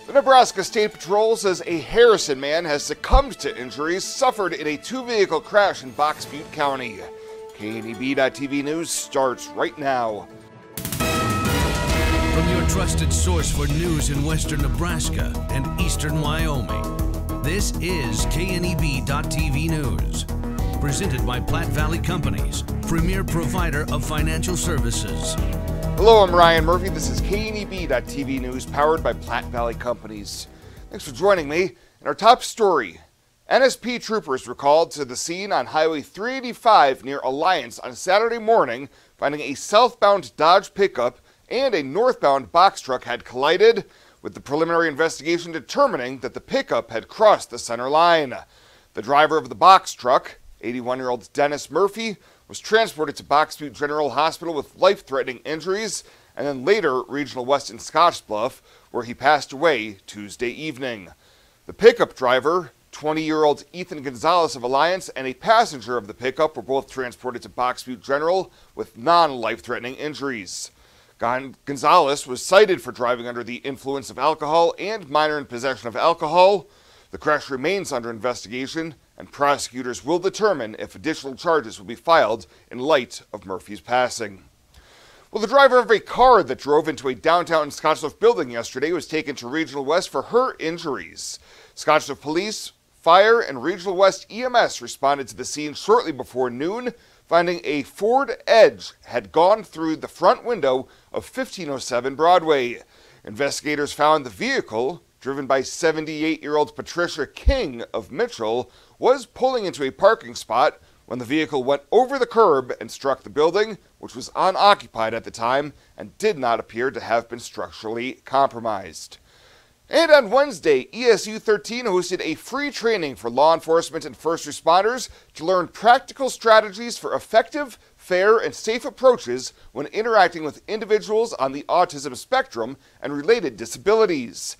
The Nebraska State Patrol says a Harrison man has succumbed to injuries suffered in a two-vehicle crash in Box Butte County. KNEB.TV News starts right now. From your trusted source for news in western Nebraska and eastern Wyoming, this is KNEB.TV News. Presented by Platte Valley Companies, premier provider of financial services. Hello, I'm Ryan Murphy. This is KNEB.TV News, powered by Platte Valley Companies. Thanks for joining me. In our top story, NSP troopers were called to the scene on Highway 385 near Alliance on Saturday morning, finding a southbound Dodge pickup and a northbound box truck had collided, with the preliminary investigation determining that the pickup had crossed the center line. The driver of the box truck, 81-year-old Dennis Murphy, was transported to Box Butte General Hospital with life-threatening injuries, and then later Regional West in Scottsbluff, where he passed away Tuesday evening. The pickup driver, 20-year-old Ethan Gonzalez of Alliance, and a passenger of the pickup were both transported to Box Butte General with non-life-threatening injuries. Gonzalez was cited for driving under the influence of alcohol and minor in possession of alcohol. The crash remains under investigation, and prosecutors will determine if additional charges will be filed in light of Murphy's passing. Well, the driver of a car that drove into a downtown Scottsbluff building yesterday was taken to Regional West for her injuries. Scottsbluff Police, Fire, and Regional West EMS responded to the scene shortly before noon, finding a Ford Edge had gone through the front window of 1507 Broadway. Investigators found the vehicle, driven by 78-year-old Patricia King of Mitchell, was pulling into a parking spot when the vehicle went over the curb and struck the building, which was unoccupied at the time and did not appear to have been structurally compromised. And on Wednesday, ESU 13 hosted a free training for law enforcement and first responders to learn practical strategies for effective, fair, and safe approaches when interacting with individuals on the autism spectrum and related disabilities.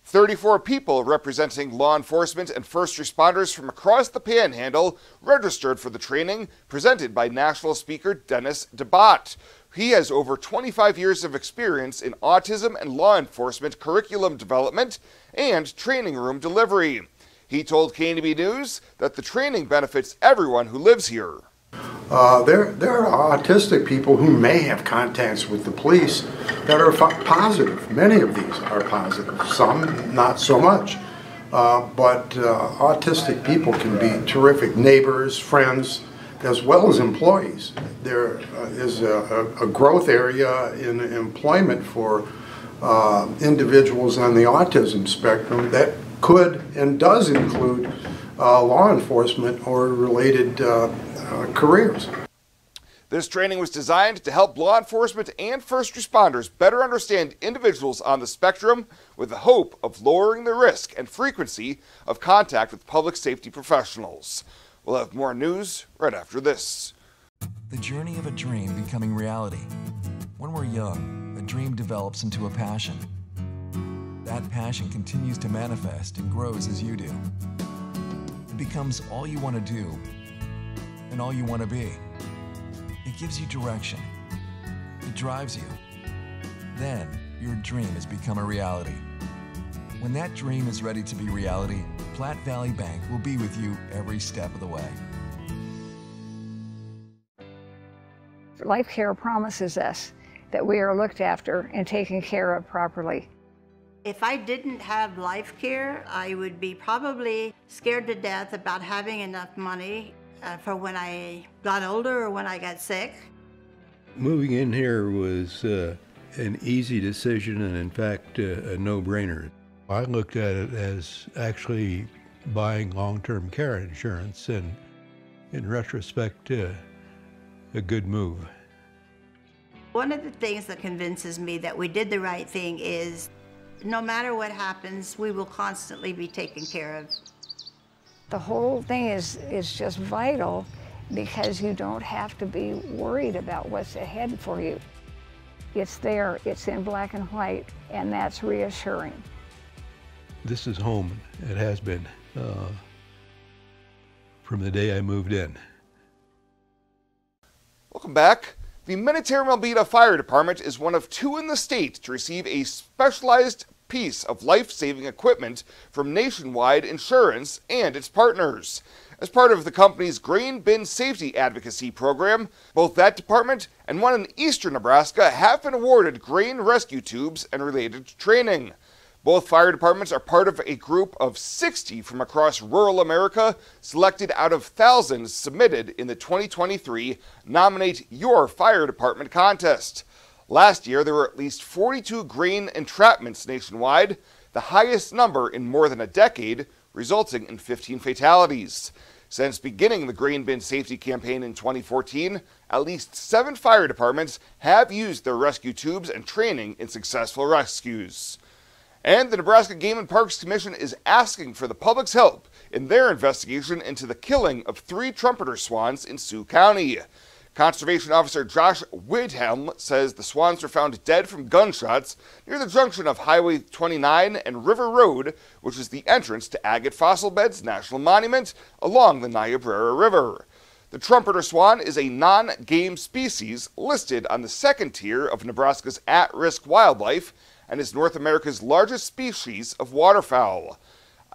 34 people representing law enforcement and first responders from across the Panhandle registered for the training presented by national speaker Dennis DeBott. He has over 25 years of experience in autism and law enforcement curriculum development and training room delivery. He told KNEB News that the training benefits everyone who lives here. There are autistic people who may have contacts with the police that are positive. Many of these are positive, some not so much. But autistic people can be terrific neighbors, friends, as well as employees. There is a growth area in employment for individuals on the autism spectrum that could and does include law enforcement or related careers. This training was designed to help law enforcement and first responders better understand individuals on the spectrum with the hope of lowering the risk and frequency of contact with public safety professionals. We'll have more news right after this. The journey of a dream becoming reality. When we're young, a dream develops into a passion. That passion continues to manifest and grows as you do. It becomes all you want to do and all you want to be. It gives you direction. It drives you. Then, your dream has become a reality. When that dream is ready to be reality, Platte Valley Bank will be with you every step of the way. Life Care promises us that we are looked after and taken care of properly. If I didn't have Life Care, I would be probably scared to death about having enough money for when I got older or when I got sick. Moving in here was an easy decision and in fact a no-brainer. I looked at it as actually buying long-term care insurance and in retrospect a good move. One of the things that convinces me that we did the right thing is no matter what happens, we will constantly be taken care of. The whole thing is just vital because you don't have to be worried about what's ahead for you. It's there, it's in black and white, and that's reassuring. This is home. It has been from the day I moved in. Welcome back. The Minatera-Melvita Fire Department is one of two in the state to receive a specialized piece of life-saving equipment from Nationwide Insurance and its partners. As part of the company's grain bin safety advocacy program, both that department and one in eastern Nebraska have been awarded grain rescue tubes and related training. Both fire departments are part of a group of 60 from across rural America, selected out of thousands submitted in the 2023 Nominate Your Fire Department contest. Last year, there were at least 42 grain entrapments nationwide, the highest number in more than a decade, resulting in 15 fatalities. Since beginning the grain bin safety campaign in 2014, at least 7 fire departments have used their rescue tubes and training in successful rescues. And the Nebraska Game and Parks Commission is asking for the public's help in their investigation into the killing of 3 trumpeter swans in Sioux County. Conservation Officer Josh Widhelm says the swans were found dead from gunshots near the junction of Highway 29 and River Road, which is the entrance to Agate Fossil Beds National Monument along the Niobrara River. The trumpeter swan is a non-game species listed on the second tier of Nebraska's at-risk wildlife and is North America's largest species of waterfowl.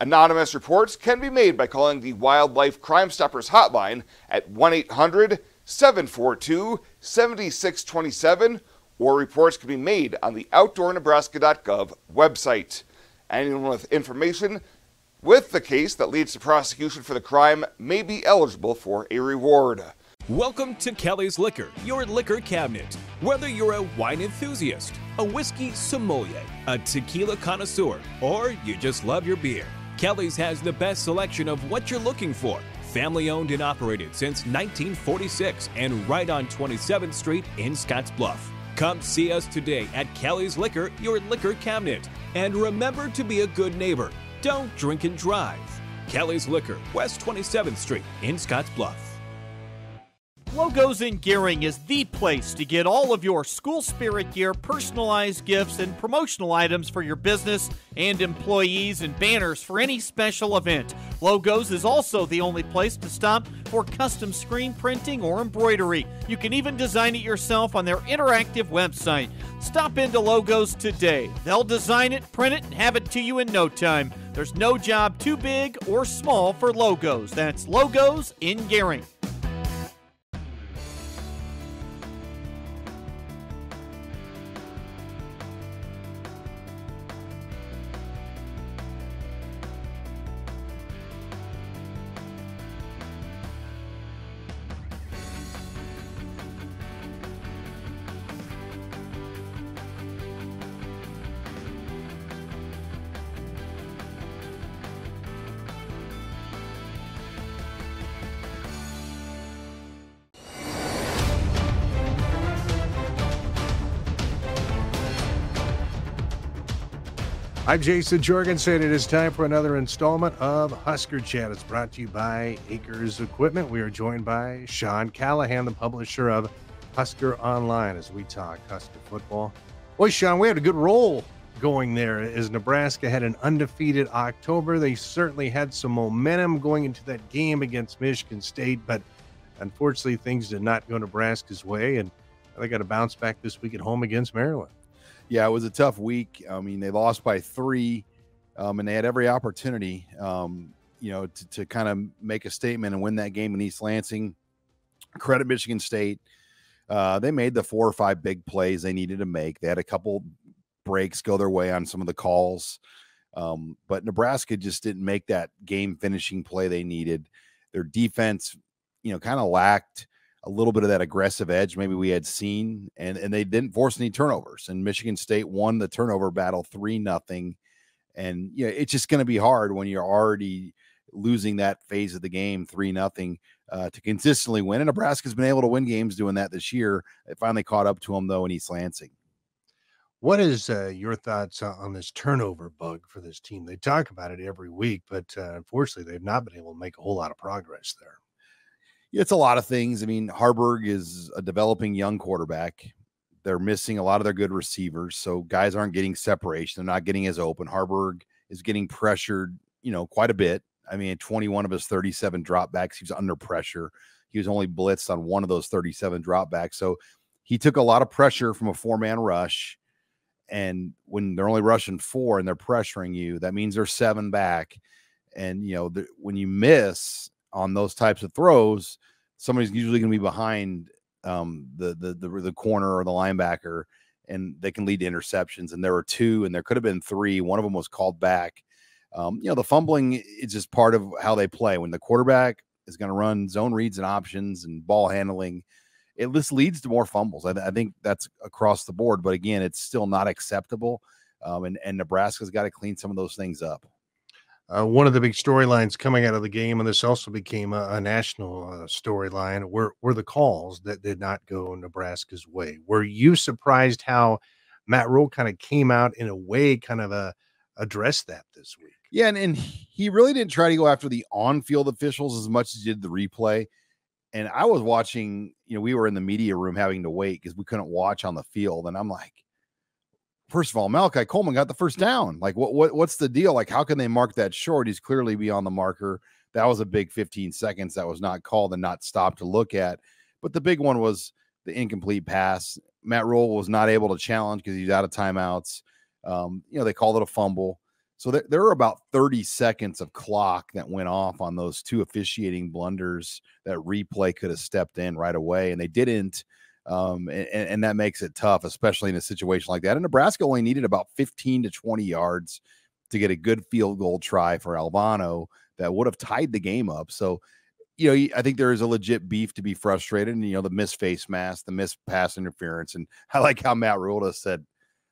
Anonymous reports can be made by calling the Wildlife Crime Stoppers hotline at 1-800-742-7627, or reports can be made on the OutdoorNebraska.gov website. Anyone with information with the case that leads to prosecution for the crime may be eligible for a reward. Welcome to Kelly's Liquor, your liquor cabinet. Whether you're a wine enthusiast, a whiskey sommelier, a tequila connoisseur, or you just love your beer, Kelly's has the best selection of what you're looking for. Family owned and operated since 1946 and right on 27th Street in Scottsbluff. Come see us today at Kelly's Liquor, your liquor cabinet. And remember to be a good neighbor. Don't drink and drive. Kelly's Liquor, West 27th Street in Scottsbluff. Logos in Gearing is the place to get all of your school spirit gear, personalized gifts, and promotional items for your business and employees and banners for any special event. Logos is also the only place to stop for custom screen printing or embroidery. You can even design it yourself on their interactive website. Stop into Logos today. They'll design it, print it, and have it to you in no time. There's no job too big or small for Logos. That's Logos in Gearing. I'm Jason Jorgensen. It is time for another installment of Husker Chat. It's brought to you by Acres Equipment. We are joined by Sean Callahan, the publisher of Husker Online, as we talk Husker football. Boy, Sean, we had a good roll going there as Nebraska had an undefeated October. They certainly had some momentum going into that game against Michigan State, but unfortunately things did not go Nebraska's way, and they got to bounce back this week at home against Maryland. Yeah, it was a tough week. I mean, they lost by 3, and they had every opportunity, to kind of make a statement and win that game in East Lansing. Credit Michigan State. They made the 4 or 5 big plays they needed to make. They had a couple breaks go their way on some of the calls, but Nebraska just didn't make that game-finishing play they needed. Their defense, kind of lacked a little bit of that aggressive edge maybe we had seen, and they didn't force any turnovers. And Michigan State won the turnover battle 3-0. And it's just going to be hard when you're already losing that phase of the game 3-0 to consistently win. And Nebraska's been able to win games doing that this year. It finally caught up to them though in East Lansing. What is your thoughts on this turnover bug for this team? They talk about it every week, but unfortunately they've not been able to make a whole lot of progress there. It's a lot of things. I mean, Harburg is a developing young quarterback. They're missing a lot of their good receivers, so guys aren't getting separation. They're not getting as open. Harburg is getting pressured, quite a bit. I mean, 21 of his 37 dropbacks, he was under pressure. He was only blitzed on 1 of those 37 dropbacks. So he took a lot of pressure from a 4-man rush, And when they're only rushing 4 and they're pressuring you, that means they're 7 back. And, when you miss on those types of throws, somebody's usually going to be behind the corner or the linebacker, and they can lead to interceptions. And there were 2, and there could have been 3. One of them was called back. The fumbling is just part of how they play. When the quarterback is going to run zone reads and options and ball handling, it just leads to more fumbles. I think that's across the board. But again, it's still not acceptable. And Nebraska's got to clean some of those things up. One of the big storylines coming out of the game, and this also became a national storyline, were the calls that did not go Nebraska's way. Were you surprised how Matt Rhule kind of came out in a way, kind of addressed that this week? Yeah, and he really didn't try to go after the on-field officials as much as he did the replay. And I was watching, we were in the media room having to wait because we couldn't watch on the field. And I'm like, first of all, Malachi Coleman got the first down. Like, what's the deal? Like, how can they mark that short? He's clearly beyond the marker. That was a big 15 seconds that was not called and not stopped to look at. But the big one was the incomplete pass. Matt Rhule was not able to challenge because he's out of timeouts. They called it a fumble. So there were about 30 seconds of clock that went off on those 2 officiating blunders that replay could have stepped in right away, and they didn't. And that makes it tough, especially in a situation like that. And Nebraska only needed about 15 to 20 yards to get a good field goal try for Albano that would have tied the game up. So, I think there is a legit beef to be frustrated. And, the missed face mask, the missed pass interference. And I like how Matt Rhule said,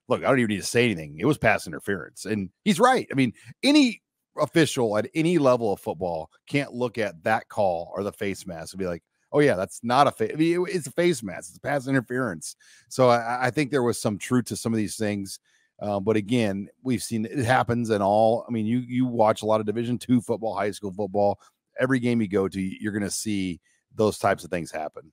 look, I don't even need to say anything. It was pass interference. And he's right. I mean, any official at any level of football can't look at that call or the face mask and be like, oh yeah, that's not it's a face mask. It's pass interference. So I think there was some truth to some of these things. But again, we've seen it happens in all. I mean, you watch a lot of Division II football, high school football. Every game you go to, you're going to see those types of things happen.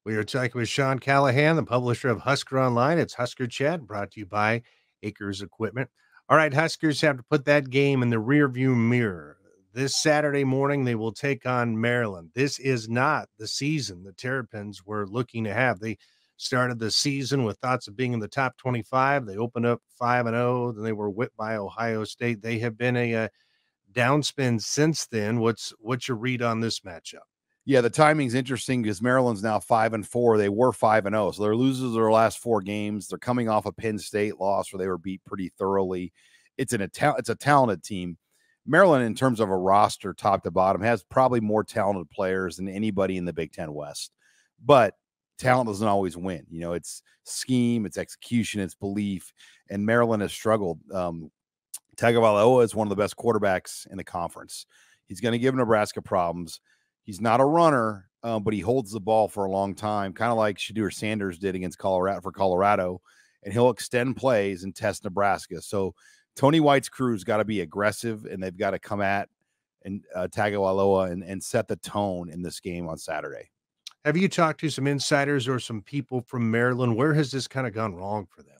We are talking with Sean Callahan, the publisher of Husker Online. It's Husker Chat, brought to you by Acres Equipment. All right, Huskers have to put that game in the rearview mirror. This Saturday morning, they will take on Maryland. This is not the season the Terrapins were looking to have. They started the season with thoughts of being in the top 25. They opened up 5-0. Then they were whipped by Ohio State. They have been a downspin since then. What's your read on this matchup? Yeah, the timing's interesting because Maryland's now 5-4. They were 5-0, so they're losers of their last 4 games. They're coming off a Penn State loss where they were beat pretty thoroughly. It's a talented team. Maryland, in terms of a roster, top to bottom, has probably more talented players than anybody in the Big Ten West. But talent doesn't always win. It's scheme, it's execution, it's belief. And Maryland has struggled. Tagovailoa is one of the best quarterbacks in the conference. He's going to give Nebraska problems. He's not a runner, but he holds the ball for a long time, kind of like Shedeur Sanders did against Colorado, and he'll extend plays and test Nebraska. So Tony White's crew's got to be aggressive, and they've got to come at and Tagovailoa and set the tone in this game on Saturday. Have you talked to some insiders or some people from Maryland? Where has this kind of gone wrong for them?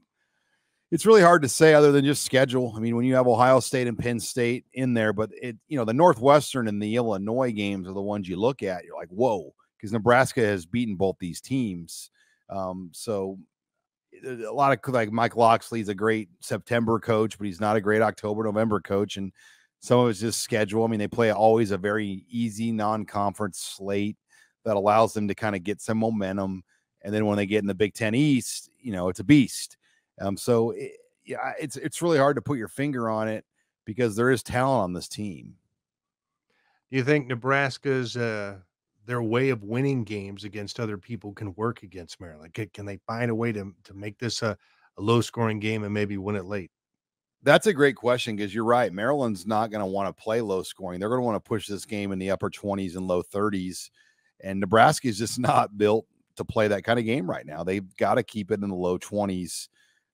It's really hard to say other than just schedule. I mean, when you have Ohio State and Penn State in there, but the Northwestern and the Illinois games are the ones you look at. You're like, whoa, because Nebraska has beaten both these teams. So a lot of like Mike Loxley's a great September coach, but he's not a great October, November coach. And some of it's just schedule. I mean, they play always a very easy non-conference slate that allows them to kind of get some momentum. And then when they get in the Big Ten East, it's a beast. So it's really hard to put your finger on it because there is talent on this team. Do you think Nebraska's their way of winning games against other people can work against Maryland? Can they find a way to make this a low-scoring game and maybe win it late? That's a great question because you're right. Maryland's not going to want to play low-scoring. They're going to want to push this game in the upper 20s and low 30s, and Nebraska is just not built to play that kind of game right now. They've got to keep it in the low 20s.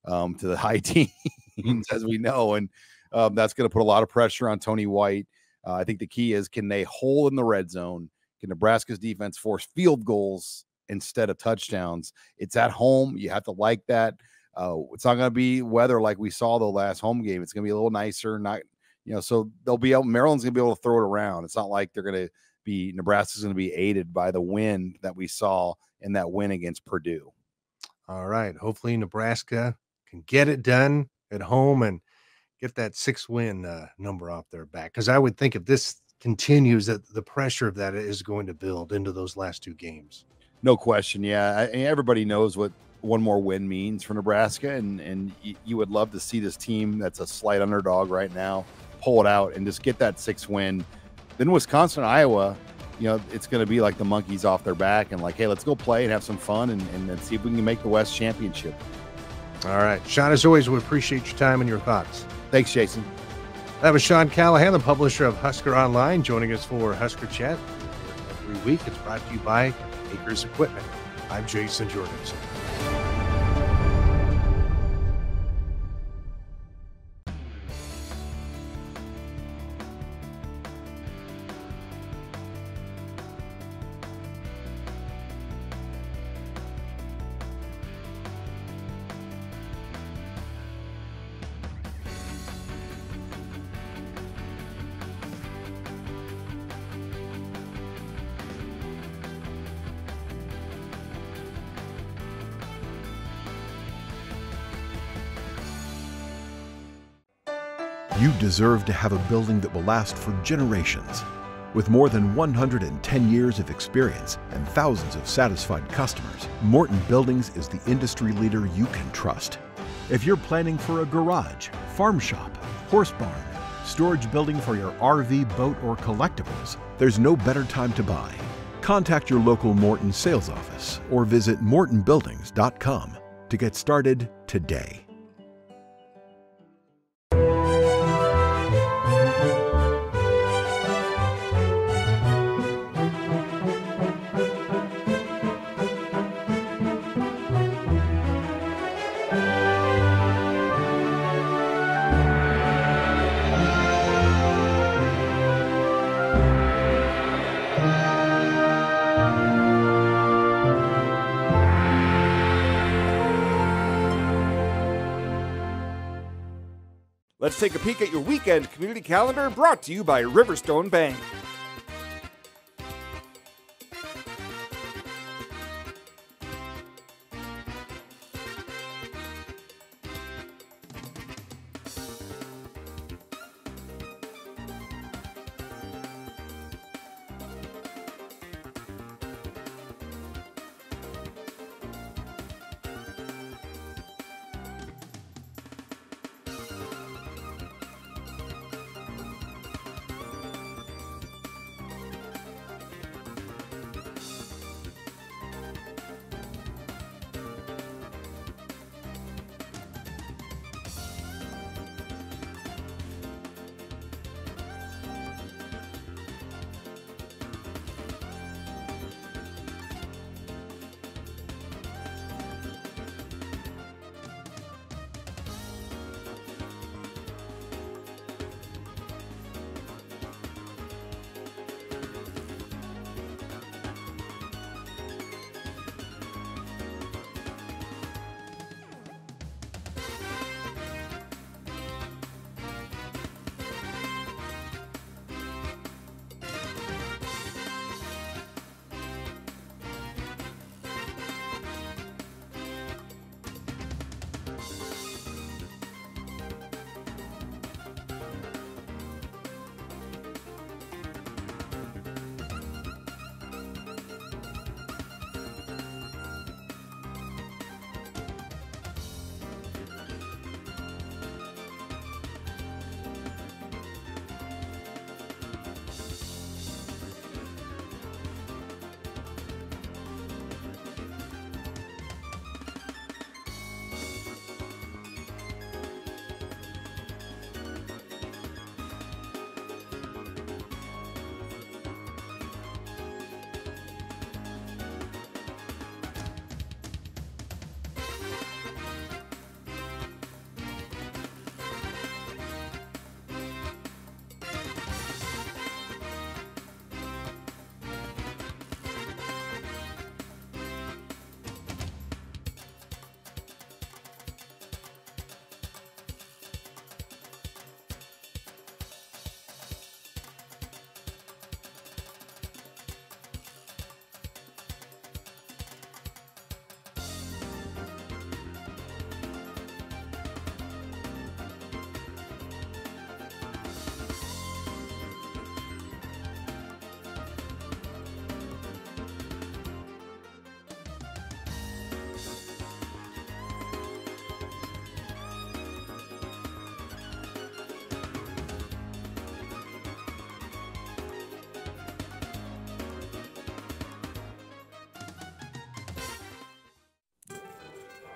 To the high teens, as we know. And that's going to put a lot of pressure on Tony White. I think the key is, can they hold in the red zone? Can Nebraska's defense force field goals instead of touchdowns? It's at home. You have to like that. It's not going to be weather like we saw the last home game. It's going to be a little nicer. So Maryland's going to be able to throw it around. It's not like Nebraska's going to be aided by the wind that we saw in that win against Purdue. All right. Hopefully Nebraska can get it done at home and get that 6-win number off their back. Because I would think if this continues, that the pressure of that is going to build into those last 2 games. No question. Yeah. Everybody knows what one more win means for Nebraska. And you would love to see this team that's a slight underdog right now pull it out and just get that 6th win. Then Wisconsin, Iowa, it's going to be like the monkeys off their back and like, hey, let's go play and have some fun and see if we can make the West Championship. All right. Sean, as always, we appreciate your time and your thoughts. Thanks, Jason. That was Sean Callahan, the publisher of Husker Online, joining us for Husker Chat every week. It's brought to you by Acres Equipment. I'm Jason Jorgensen. You deserve to have a building that will last for generations. With more than 110 years of experience and thousands of satisfied customers, Morton Buildings is the industry leader you can trust. If you're planning for a garage, farm shop, horse barn, storage building for your RV, boat, or collectibles, there's no better time to buy. Contact your local Morton sales office or visit mortonbuildings.com to get started today. Let's take a peek at your weekend community calendar, brought to you by Riverstone Bank.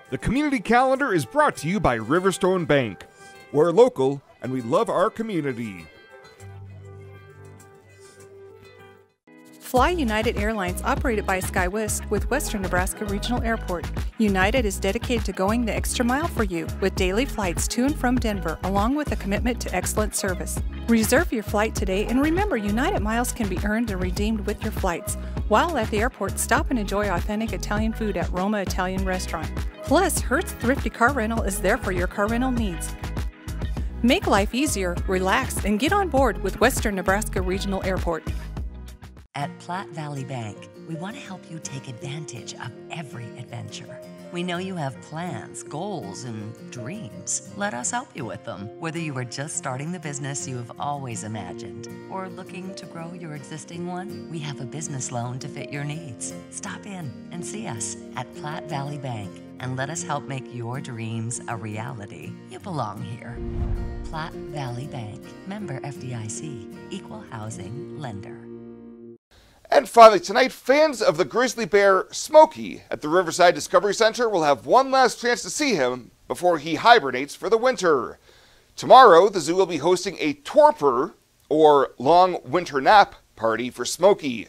The community calendar is brought to you by Riverstone Bank. We're local and we love our community. Fly United Airlines, operated by SkyWest with Western Nebraska Regional Airport. United is dedicated to going the extra mile for you with daily flights to and from Denver, along with a commitment to excellent service. Reserve your flight today, and remember, United miles can be earned and redeemed with your flights. While at the airport, stop and enjoy authentic Italian food at Roma Italian Restaurant. Plus, Hertz Thrifty Car Rental is there for your car rental needs. Make life easier, relax, and get on board with Western Nebraska Regional Airport. At Platte Valley Bank, we want to help you take advantage of every adventure. We know you have plans, goals, and dreams. Let us help you with them. Whether you are just starting the business you have always imagined or looking to grow your existing one, we have a business loan to fit your needs. Stop in and see us at Platte Valley Bank and let us help make your dreams a reality. You belong here. Platte Valley Bank, member FDIC, equal housing lender. And finally tonight, fans of the grizzly bear Smokey at the Riverside Discovery Center will have one last chance to see him before he hibernates for the winter. Tomorrow, the zoo will be hosting a torpor, or long winter nap, party for Smokey.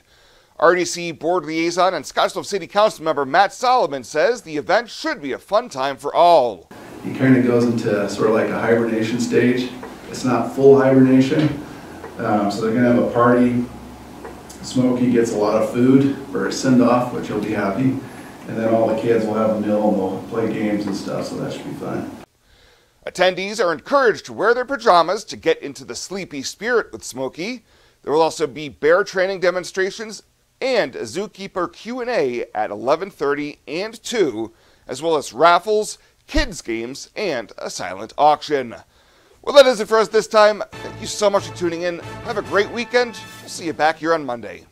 RDC Board Liaison and Scottsbluff City Council member Matt Solomon says the event should be a fun time for all. He kind of goes into sort of like a hibernation stage. It's not full hibernation, so they're going to have a party. Smokey gets a lot of food for his send-off, which he'll be happy, and then all the kids will have a meal and they'll play games and stuff, so that should be fun. Attendees are encouraged to wear their pajamas to get into the sleepy spirit with Smokey. There will also be bear training demonstrations and a zookeeper Q&A at 11:30 and 2, as well as raffles, kids games, and a silent auction. Well, that is it for us this time. Thank you so much for tuning in. Have a great weekend. We'll see you back here on Monday.